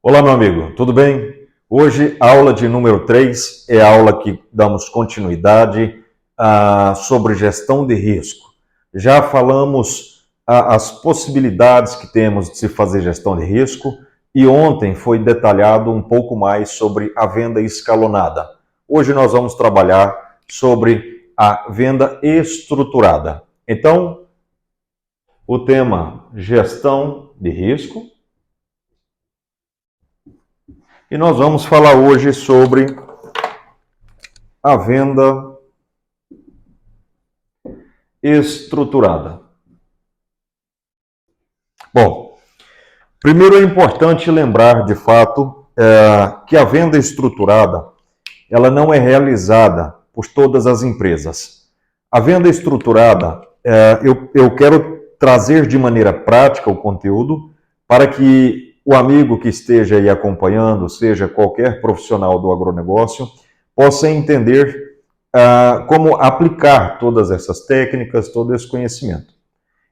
Olá, meu amigo, tudo bem? Hoje, aula de número 3 é a aula que damos continuidade sobre gestão de risco. Já falamos as possibilidades que temos de se fazer gestão de risco e ontem foi detalhado um pouco mais sobre a venda escalonada. Hoje nós vamos trabalhar sobre a venda estruturada. Então, o tema gestão de risco. E nós vamos falar hoje sobre a venda estruturada. Bom, primeiro é importante lembrar, de fato, que a venda estruturada ela não é realizada por todas as empresas. A venda estruturada, eu quero trazer de maneira prática o conteúdo para que o amigo que esteja aí acompanhando, seja qualquer profissional do agronegócio, possa entender como aplicar todas essas técnicas, todo esse conhecimento.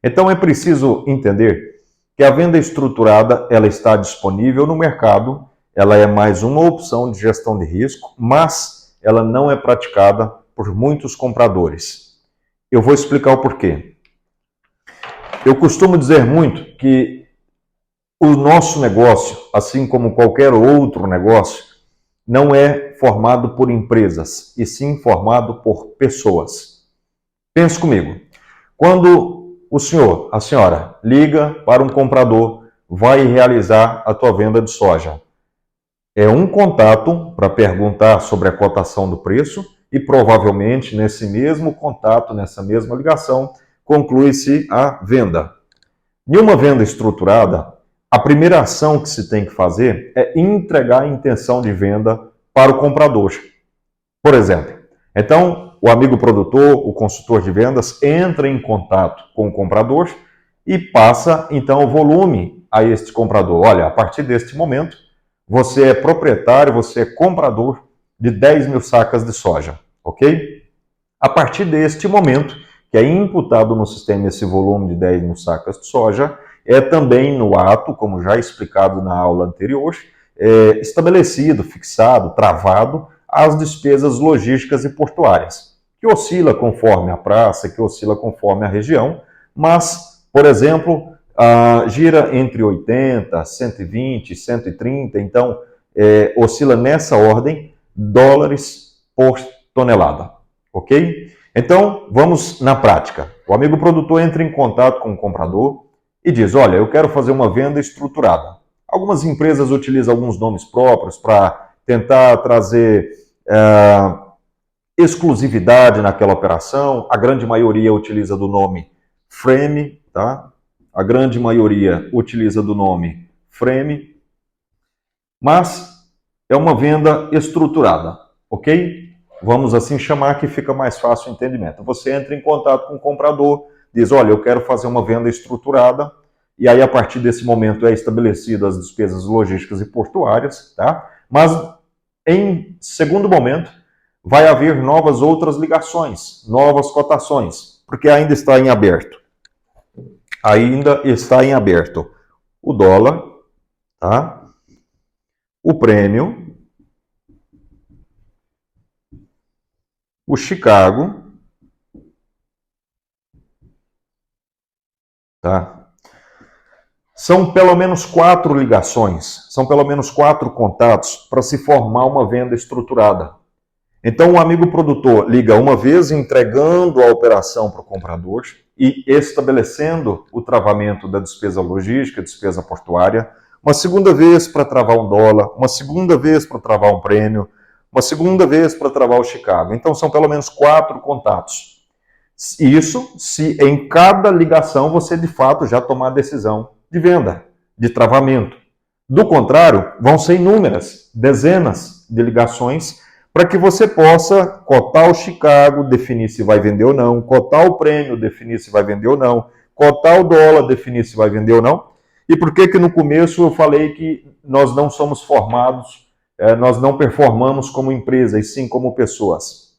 Então é preciso entender que a venda estruturada ela está disponível no mercado, ela é mais uma opção de gestão de risco, mas ela não é praticada por muitos compradores. Eu vou explicar o porquê. Eu costumo dizer muito que o nosso negócio, assim como qualquer outro negócio, não é formado por empresas, e sim formado por pessoas. Pense comigo. Quando o senhor, a senhora, liga para um comprador, vai realizar a tua venda de soja. É um contato para perguntar sobre a cotação do preço e provavelmente nesse mesmo contato, nessa mesma ligação, conclui-se a venda. Em uma venda estruturada, a primeira ação que se tem que fazer é entregar a intenção de venda para o comprador. Por exemplo, então o amigo produtor, o consultor de vendas, entra em contato com o comprador e passa então o volume a este comprador. Olha, a partir deste momento, você é proprietário, você é comprador de 10 mil sacas de soja, ok? A partir deste momento, que é imputado no sistema esse volume de 10 mil sacas de soja, é também no ato, como já explicado na aula anterior, estabelecido, fixado, travado as despesas logísticas e portuárias, que oscila conforme a praça, que oscila conforme a região, mas, por exemplo, gira entre 80, 120, 130, então oscila nessa ordem dólares por tonelada, ok? Então, vamos na prática. O amigo produtor entra em contato com o comprador e diz, olha, eu quero fazer uma venda estruturada. Algumas empresas utilizam alguns nomes próprios para tentar trazer exclusividade naquela operação. A grande maioria utiliza do nome frame, tá? A grande maioria utiliza do nome frame, mas é uma venda estruturada, ok? Vamos assim chamar que fica mais fácil o entendimento. Você entra em contato com o comprador, diz, olha, eu quero fazer uma venda estruturada, e aí a partir desse momento é estabelecido as despesas logísticas e portuárias, tá? Mas em segundo momento vai haver novas outras ligações, novas cotações, porque ainda está em aberto. Ainda está em aberto o dólar, tá? O prêmio, o Chicago, tá? São pelo menos 4 ligações, são pelo menos 4 contatos para se formar uma venda estruturada. Então, o amigo produtor liga uma vez entregando a operação para o comprador e estabelecendo o travamento da despesa logística, despesa portuária, uma segunda vez para travar um dólar, uma segunda vez para travar um prêmio, uma segunda vez para travar o Chicago. Então, são pelo menos 4 contatos. Isso se em cada ligação você, de fato, já tomar a decisão de venda, de travamento. Do contrário, vão ser inúmeras, dezenas de ligações para que você possa cotar o Chicago, definir se vai vender ou não, cotar o prêmio, definir se vai vender ou não, cotar o dólar, definir se vai vender ou não. E por que no começo eu falei que nós não somos formados, nós não performamos como empresa, e sim como pessoas?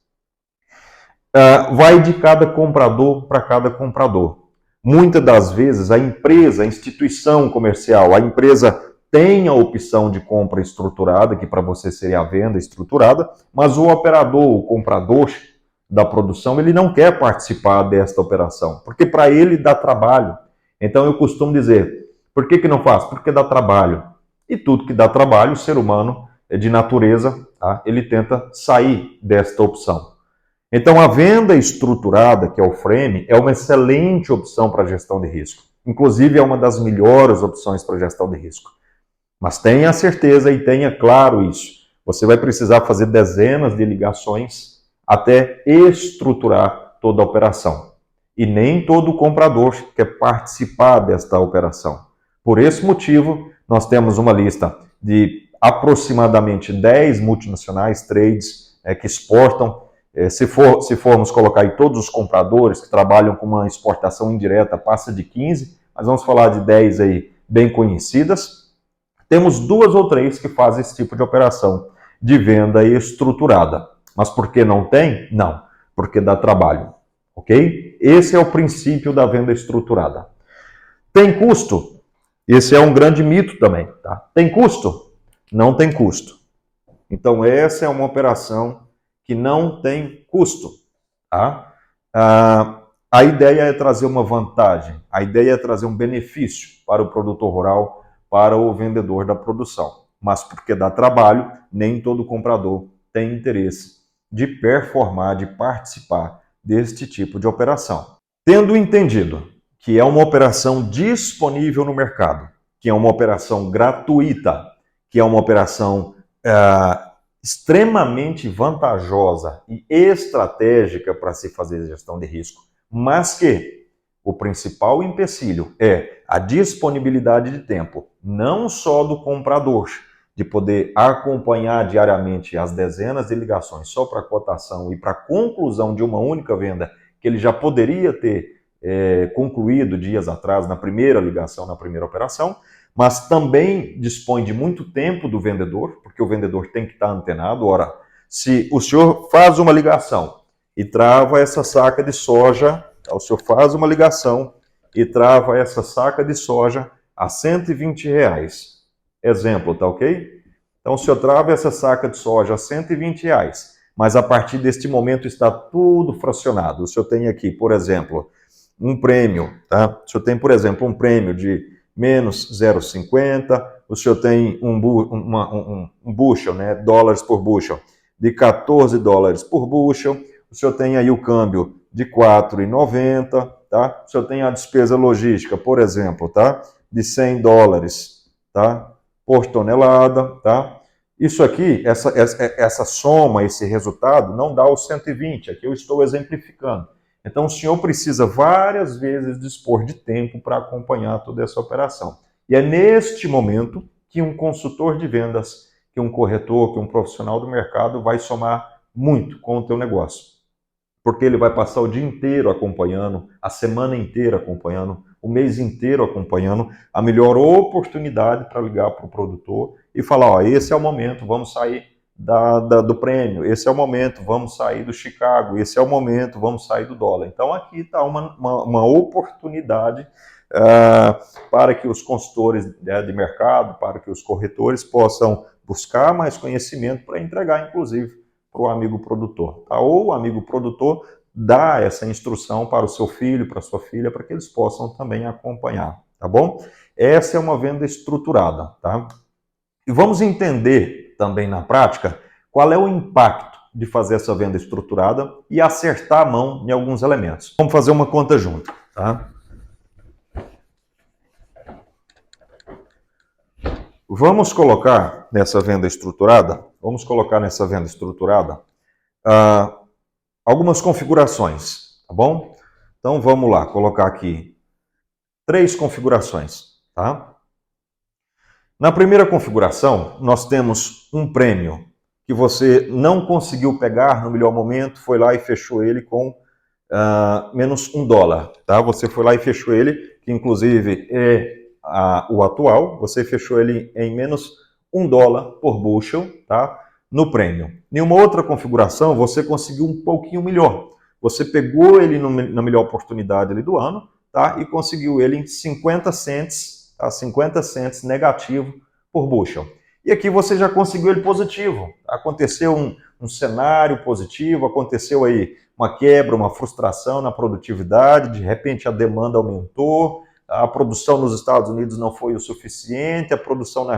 Vai de cada comprador para cada comprador. Muitas das vezes a empresa, a instituição comercial, a empresa tem a opção de compra estruturada, que para você seria a venda estruturada, mas o operador, o comprador da produção, ele não quer participar desta operação, porque para ele dá trabalho. Então eu costumo dizer, por que não faz? Porque dá trabalho. E tudo que dá trabalho, o ser humano, de natureza, tá? Ele tenta sair desta opção. Então a venda estruturada, que é o frame, é uma excelente opção para gestão de risco. Inclusive é uma das melhores opções para gestão de risco. Mas tenha certeza e tenha claro isso. Você vai precisar fazer dezenas de ligações até estruturar toda a operação. E nem todo comprador quer participar desta operação. Por esse motivo, nós temos uma lista de aproximadamente 10 multinacionais, trades, que exportam. Se formos colocar aí todos os compradores que trabalham com uma exportação indireta, passa de 15, mas vamos falar de 10 aí bem conhecidas. Temos 2 ou 3 que fazem esse tipo de operação de venda estruturada. Mas por que não tem? Não, porque dá trabalho, ok? Esse é o princípio da venda estruturada. Tem custo? Esse é um grande mito também, tá? Tem custo? Não tem custo. Então essa é uma operação que não tem custo, tá? A ideia é trazer uma vantagem, a ideia é trazer um benefício para o produtor rural, para o vendedor da produção. Mas porque dá trabalho, nem todo comprador tem interesse de performar, de participar deste tipo de operação. Tendo entendido que é uma operação disponível no mercado, que é uma operação gratuita, que é uma operação extremamente vantajosa e estratégica para se fazer gestão de risco, mas que o principal empecilho é a disponibilidade de tempo, não só do comprador, de poder acompanhar diariamente as dezenas de ligações só para cotação e para conclusão de uma única venda, que ele já poderia ter concluído dias atrás na primeira ligação, na primeira operação, mas também dispõe de muito tempo do vendedor, porque o vendedor tem que estar antenado. Ora, se o senhor faz uma ligação e trava essa saca de soja, o senhor faz uma ligação e trava essa saca de soja a R$120. Exemplo, tá ok? Então o senhor trava essa saca de soja a R$120, mas a partir deste momento está tudo fracionado. O senhor tem aqui, por exemplo, um prêmio, tá? O senhor tem, por exemplo, um prêmio de menos 0,50, o senhor tem um bushel, né, dólares por bushel, de 14 dólares por bushel, o senhor tem aí o câmbio de 4,90, tá? O senhor tem a despesa logística, por exemplo, tá? De 100 dólares, tá? Por tonelada, tá? Isso aqui, essa soma, esse resultado, não dá os 120, aqui eu estou exemplificando. Então, o senhor precisa várias vezes dispor de tempo para acompanhar toda essa operação. E é neste momento que um consultor de vendas, que um corretor, que um profissional do mercado vai somar muito com o teu negócio. Porque ele vai passar o dia inteiro acompanhando, a semana inteira acompanhando, o mês inteiro acompanhando a melhor oportunidade para ligar para o produtor e falar, ó, esse é o momento, vamos sair do prêmio, esse é o momento, vamos sair do Chicago, esse é o momento, vamos sair do dólar. Então aqui está uma oportunidade para que os consultores de mercado, para que os corretores possam buscar mais conhecimento para entregar, inclusive, para o amigo produtor. Tá? Ou o amigo produtor dá essa instrução para o seu filho, para a sua filha, para que eles possam também acompanhar. Tá bom? Essa é uma venda estruturada. Tá? E vamos entender também na prática qual é o impacto de fazer essa venda estruturada e acertar a mão em alguns elementos. Vamos fazer uma conta junto, tá? Vamos colocar nessa venda estruturada, algumas configurações, tá bom? Então vamos lá, colocar aqui 3 configurações, tá? Na primeira configuração, nós temos um prêmio que você não conseguiu pegar no melhor momento, foi lá e fechou ele com menos $1, tá? Você foi lá e fechou ele, que inclusive é o atual, você fechou ele em menos $1 por bushel, tá? No prêmio. Em uma outra configuração, você conseguiu um pouquinho melhor. Você pegou ele na melhor oportunidade ali do ano, tá? E conseguiu ele em 50 cents, tá? 50 cents negativo por bushel. E aqui você já conseguiu ele positivo. Aconteceu um cenário positivo, aconteceu aí uma quebra, uma frustração na produtividade, de repente a demanda aumentou, a produção nos Estados Unidos não foi o suficiente, a produção na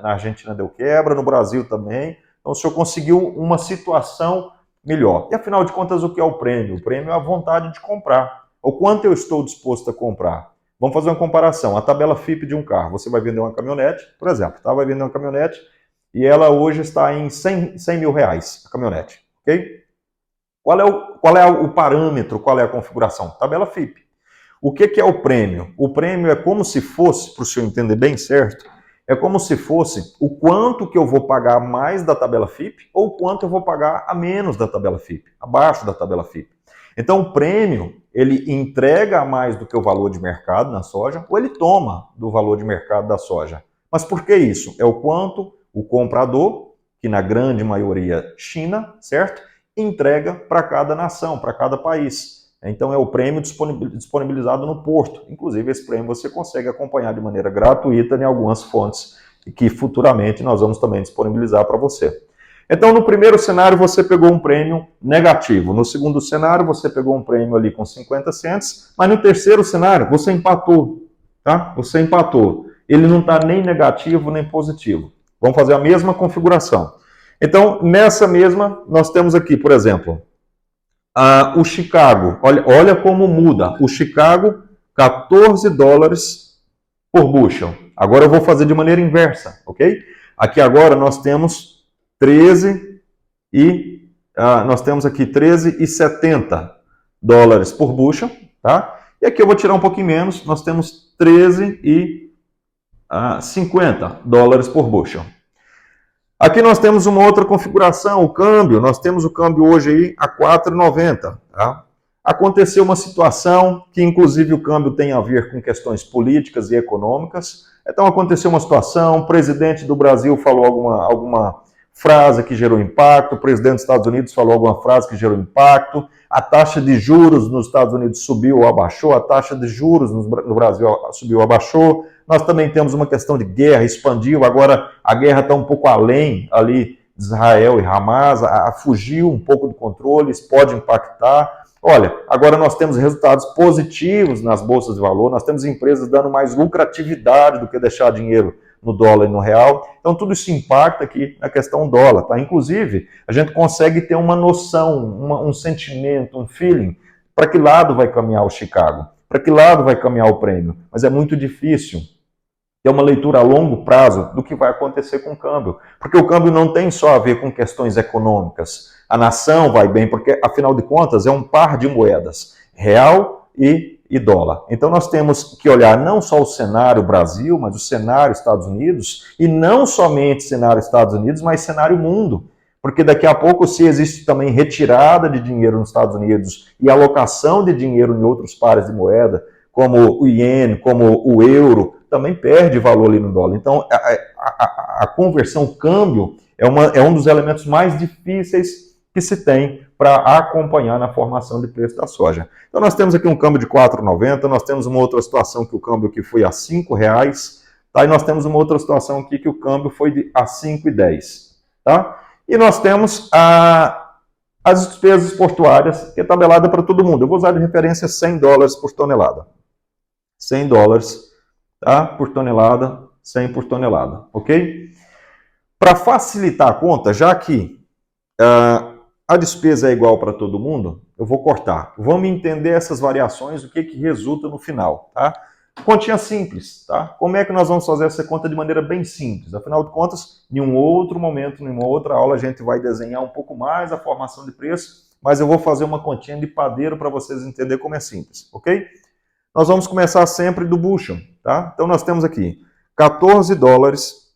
Argentina deu quebra, no Brasil também. Então o senhor conseguiu uma situação melhor. E afinal de contas, o que é o prêmio? O prêmio é a vontade de comprar. O quanto eu estou disposto a comprar? Vamos fazer uma comparação. A tabela FIP de um carro. Você vai vender uma caminhonete, por exemplo, tá? Vai vender uma caminhonete e ela hoje está em 100 mil reais, a caminhonete, ok? Qual é o parâmetro, qual é a configuração? Tabela FIP. O que é o prêmio? O prêmio é como se fosse, para o senhor entender bem certo, é como se fosse o quanto que eu vou pagar mais da tabela FIP ou quanto eu vou pagar a menos da tabela FIP, abaixo da tabela FIP. Então o prêmio, ele entrega a mais do que o valor de mercado na soja ou ele toma do valor de mercado da soja. Mas por que isso? É o quanto o comprador, que na grande maioria China, certo? Entrega para cada nação, para cada país. Então é o prêmio disponibilizado no porto. Inclusive esse prêmio você consegue acompanhar de maneira gratuita em algumas fontes que futuramente nós vamos também disponibilizar para você. Então no primeiro cenário você pegou um prêmio negativo, no segundo cenário você pegou um prêmio ali com 50 cents, mas no terceiro cenário você empatou, tá? Você empatou. Ele não está nem negativo nem positivo. Vamos fazer a mesma configuração. Então nessa mesma nós temos aqui, por exemplo, o Chicago, olha como muda. O Chicago, 14 dólares por bushel. Agora eu vou fazer de maneira inversa, ok? Aqui agora nós temos 13 e nós temos aqui 13,70 dólares por bushel, tá? E aqui eu vou tirar um pouquinho menos, nós temos 13,50 dólares por bushel. Aqui nós temos uma outra configuração, o câmbio. Nós temos o câmbio hoje aí a 4,90. Tá? Aconteceu uma situação que, inclusive, o câmbio tem a ver com questões políticas e econômicas. Então, aconteceu uma situação, o presidente do Brasil falou alguma frase que gerou impacto, o presidente dos Estados Unidos falou alguma frase que gerou impacto, a taxa de juros nos Estados Unidos subiu ou abaixou, a taxa de juros no Brasil subiu ou abaixou. Nós também temos uma questão de guerra, expandiu, agora a guerra está um pouco além ali de Israel e Hamas, fugiu um pouco do controle, isso pode impactar. Olha, agora nós temos resultados positivos nas bolsas de valor, nós temos empresas dando mais lucratividade do que deixar dinheiro no dólar e no real. Então tudo isso impacta aqui na questão dólar, tá? Inclusive, a gente consegue ter uma noção, um sentimento, um feeling, para que lado vai caminhar o Chicago, para que lado vai caminhar o prêmio. Mas é muito difícil ter uma leitura a longo prazo do que vai acontecer com o câmbio. Porque o câmbio não tem só a ver com questões econômicas. A nação vai bem, porque, afinal de contas, é um par de moedas, real e dólar. Então nós temos que olhar não só o cenário Brasil, mas o cenário Estados Unidos, e não somente cenário Estados Unidos, mas cenário mundo. Porque daqui a pouco, se existe também retirada de dinheiro nos Estados Unidos e alocação de dinheiro em outros pares de moeda, como o iene, como o euro, também perde valor ali no dólar. Então, a conversão, o câmbio, é um dos elementos mais difíceis que se tem para acompanhar na formação de preço da soja. Então, nós temos aqui um câmbio de 4,90, nós temos uma outra situação que o câmbio aqui foi a R$5, tá? E nós temos uma outra situação aqui que o câmbio foi a R$5,10, tá? E nós temos as despesas portuárias, que é tabelada para todo mundo. Eu vou usar de referência 100 dólares por tonelada. 100 dólares, tá? Por tonelada, 100 por tonelada, ok? Para facilitar a conta, já que a despesa é igual para todo mundo, eu vou cortar. Vamos entender essas variações, o que resulta no final, tá? Continha simples, tá? Como é que nós vamos fazer essa conta de maneira bem simples? Afinal de contas, em um outro momento, em uma outra aula, a gente vai desenhar um pouco mais a formação de preço, mas eu vou fazer uma continha de padeiro para vocês entenderem como é simples, ok? Nós vamos começar sempre do bushel, tá? Então nós temos aqui 14 dólares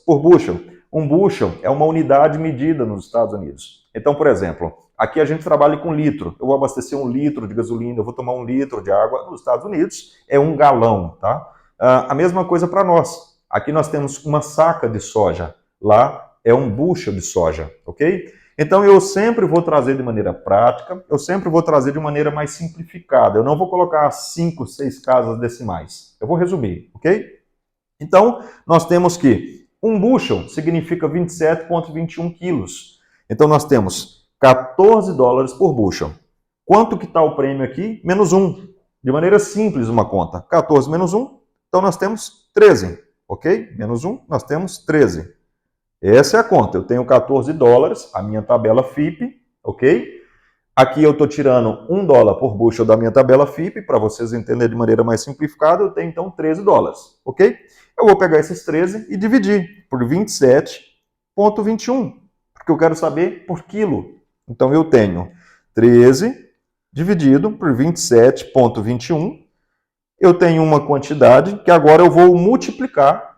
por bushel. Um bushel é uma unidade medida nos Estados Unidos. Então, por exemplo, aqui a gente trabalha com litro. Eu vou abastecer 1 litro de gasolina, eu vou tomar 1 litro de água. Nos Estados Unidos é 1 galão, tá? A mesma coisa para nós. Aqui nós temos uma saca de soja. Lá é um bushel de soja, ok? Então eu sempre vou trazer de maneira prática, eu sempre vou trazer de maneira mais simplificada. Eu não vou colocar 5, 6 casas decimais. Eu vou resumir, ok? Então, nós temos que 1 bushel significa 27,21 quilos. Então, nós temos 14 dólares por bushel. Quanto que está o prêmio aqui? Menos 1. De maneira simples uma conta. 14 menos 1, então nós temos 13. Ok? Menos 1, nós temos 13. Essa é a conta. Eu tenho 14 dólares, a minha tabela FIPE, ok? Aqui eu estou tirando 1 dólar por bushel da minha tabela FIPE, para vocês entenderem de maneira mais simplificada, eu tenho então 13 dólares, ok? Eu vou pegar esses 13 e dividir por 27,21, porque eu quero saber por quilo. Então eu tenho 13 dividido por 27,21, eu tenho uma quantidade que agora eu vou multiplicar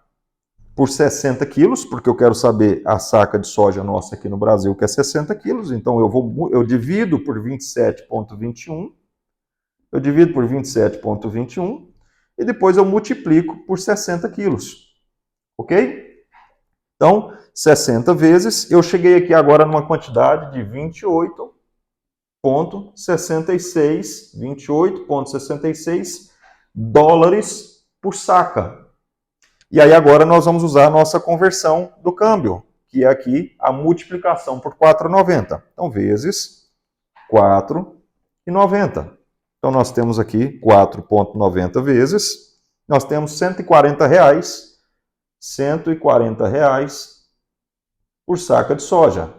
por 60 quilos, porque eu quero saber a saca de soja nossa aqui no Brasil, que é 60 quilos, então eu divido por 27,21, eu divido por 27,21, e depois eu multiplico por 60 quilos, ok? Então, 60 vezes, eu cheguei aqui agora numa quantidade de 28,66 dólares por saca. E aí agora nós vamos usar a nossa conversão do câmbio, que é aqui a multiplicação por 4,90. Então, vezes 4,90. Então, nós temos aqui 4,90 vezes, nós temos R$140, R$140 por saca de soja.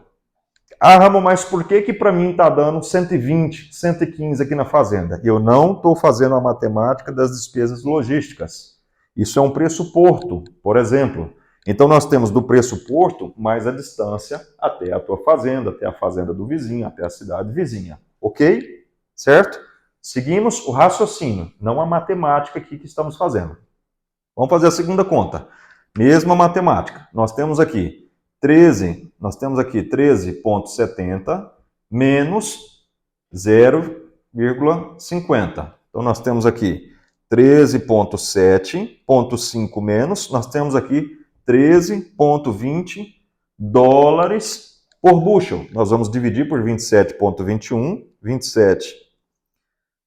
Ah, Ramon, mas por que para mim está dando 120, 115 aqui na fazenda? Eu não estou fazendo a matemática das despesas logísticas. Isso é um preço porto, por exemplo. Então, nós temos do preço porto mais a distância até a tua fazenda, até a fazenda do vizinho, até a cidade vizinha. Ok? Certo? Seguimos o raciocínio, não a matemática aqui que estamos fazendo. Vamos fazer a segunda conta. Mesma matemática. Nós temos aqui 13,70 menos 0,50. Então, nós temos aqui 13,7,5 menos, nós temos aqui 13,20 dólares por bushel. Nós vamos dividir por 27,21, 27.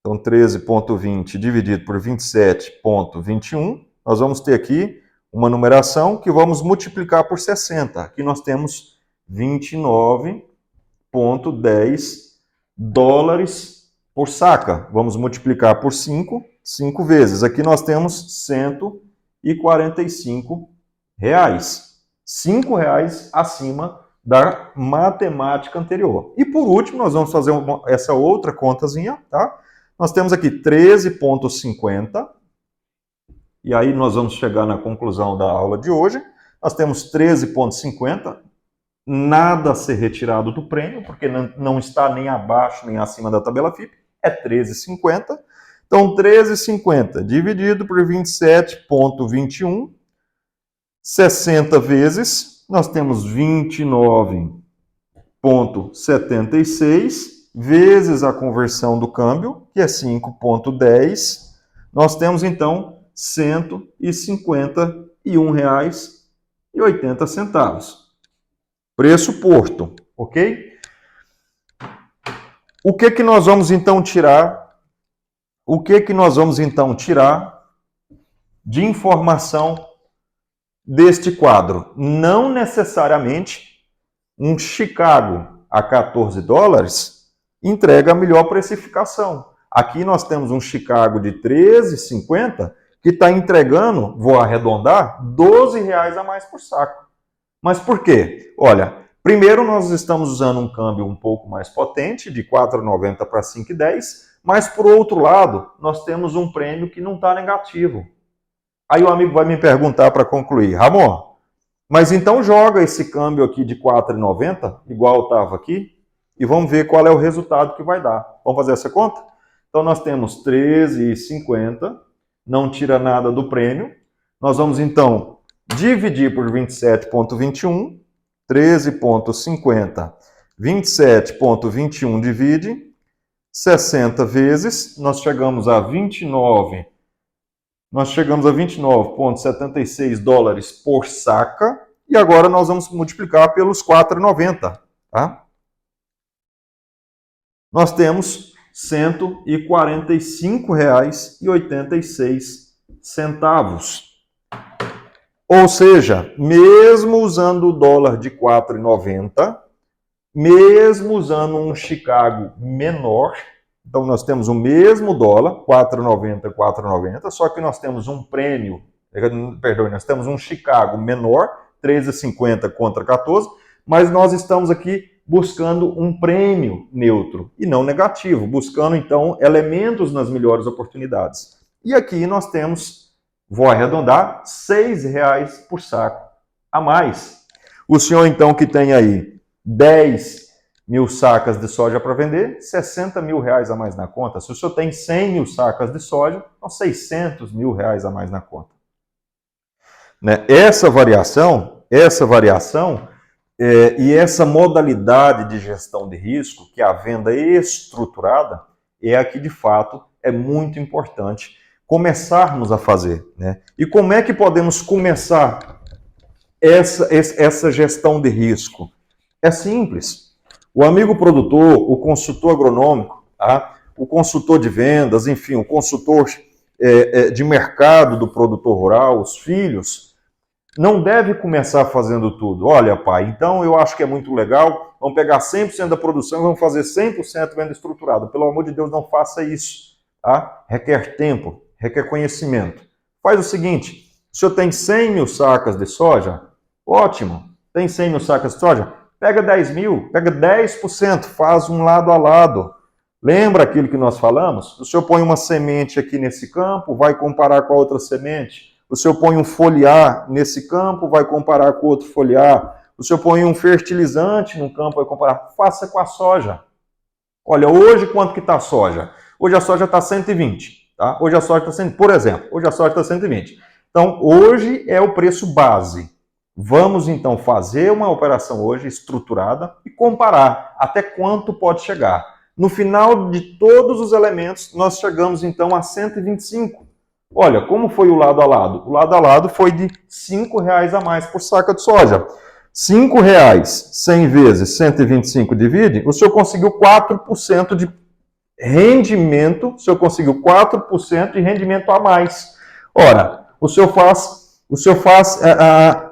Então, 13,20 dividido por 27,21, nós vamos ter aqui uma numeração que vamos multiplicar por 60. Aqui nós temos 29,10 dólares por saca. Vamos multiplicar por 5 vezes. Aqui nós temos R$145. R$5 acima da matemática anterior. E por último, nós vamos fazer essa outra contazinha, tá? Nós temos aqui 13,50. E aí nós vamos chegar na conclusão da aula de hoje. Nós temos 13,50. Nada a ser retirado do prêmio, porque não está nem abaixo nem acima da tabela FIPE. É 13,50. Então, 13,50 dividido por 27,21, 60 vezes, nós temos 29,76, vezes a conversão do câmbio, que é 5,10, nós temos, então, R$151,80. Preço porto, ok? O que nós vamos, então, tirar? O que nós vamos, então, tirar de informação deste quadro? Não necessariamente um Chicago a 14 dólares entrega a melhor precificação. Aqui nós temos um Chicago de 13,50 que está entregando, vou arredondar, R$12 a mais por saco. Mas por quê? Olha, primeiro nós estamos usando um câmbio um pouco mais potente, de 4,90 para 5,10, mas por outro lado, nós temos um prêmio que não está negativo. Aí o amigo vai me perguntar para concluir, Ramon, mas então joga esse câmbio aqui de 4,90, igual estava aqui, e vamos ver qual é o resultado que vai dar. Vamos fazer essa conta? Então nós temos 13,50, não tira nada do prêmio. Nós vamos então dividir por 27,21, 13,50, 27,21 divide, 60 vezes, nós chegamos a 29,76 dólares por saca, e agora nós vamos multiplicar pelos 4,90, tá? Nós temos R$145,86. Ou seja, mesmo usando o dólar de 4,90, mesmo usando um Chicago menor, então nós temos o mesmo dólar, 4,90, 4,90, só que nós temos um prêmio, perdão, nós temos um Chicago menor, 13,50 contra 14, mas nós estamos aqui buscando um prêmio neutro e não negativo, buscando então elementos nas melhores oportunidades. E aqui nós temos, vou arredondar, R$6 por saco a mais. O senhor então que tem aí 10 mil sacas de soja para vender, R$60 mil a mais na conta. Se o senhor tem 100 mil sacas de soja, são R$600 mil a mais na conta. Né? Essa variação e essa modalidade de gestão de risco, que é a venda estruturada, é a que de fato é muito importante começarmos a fazer. Né? E como é que podemos começar essa gestão de risco? É simples. O amigo produtor, o consultor agronômico, tá? O consultor de vendas, enfim, o consultor de mercado do produtor rural, os filhos, não deve começar fazendo tudo. Olha, pai, então eu acho que é muito legal, vamos pegar 100% da produção e vamos fazer 100% venda estruturada. Pelo amor de Deus, não faça isso. Tá? Requer tempo, requer conhecimento. Faz o seguinte, o senhor tem 100 mil sacas de soja? Ótimo. Tem 100 mil sacas de soja? Pega 10 mil, pega 10%, faz um lado a lado. Lembra aquilo que nós falamos? O senhor põe uma semente aqui nesse campo, vai comparar com a outra semente. O senhor põe um foliar nesse campo, vai comparar com outro foliar. O senhor põe um fertilizante no campo, vai comparar. Faça com a soja. Olha, hoje quanto que está a soja? Hoje a soja está 120, tá? Hoje a soja está 100, por exemplo, hoje a soja está 120. Então, hoje é o preço base. Vamos, então, fazer uma operação hoje estruturada e comparar até quanto pode chegar. No final de todos os elementos, nós chegamos, então, a 125. Olha, como foi o lado a lado? O lado a lado foi de R$5 a mais por saca de soja. R$5, 100 vezes 125 divide, o senhor conseguiu 4% de rendimento, o senhor conseguiu 4% de rendimento a mais. Ora, o senhor faz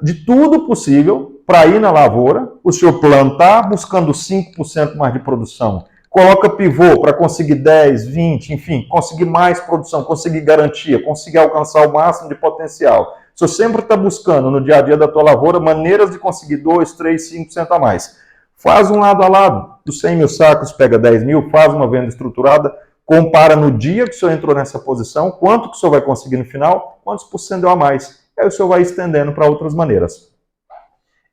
de tudo possível para ir na lavoura, o senhor plantar buscando 5% mais de produção, coloca pivô para conseguir 10, 20, enfim, conseguir mais produção, conseguir garantia, conseguir alcançar o máximo de potencial. O senhor sempre está buscando no dia a dia da tua lavoura maneiras de conseguir 2, 3, 5% a mais. Faz um lado a lado, dos 100 mil sacos, pega 10 mil, faz uma venda estruturada, compara no dia que o senhor entrou nessa posição, quanto que o senhor vai conseguir no final, quantos por cento deu a mais. Aí o senhor vai estendendo para outras maneiras.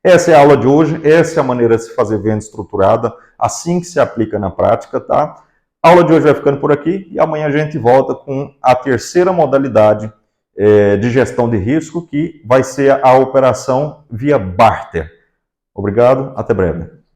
Essa é a aula de hoje, essa é a maneira de se fazer venda estruturada, assim que se aplica na prática, tá? A aula de hoje vai ficando por aqui e amanhã a gente volta com a terceira modalidade de gestão de risco, que vai ser a operação via barter. Obrigado, até breve.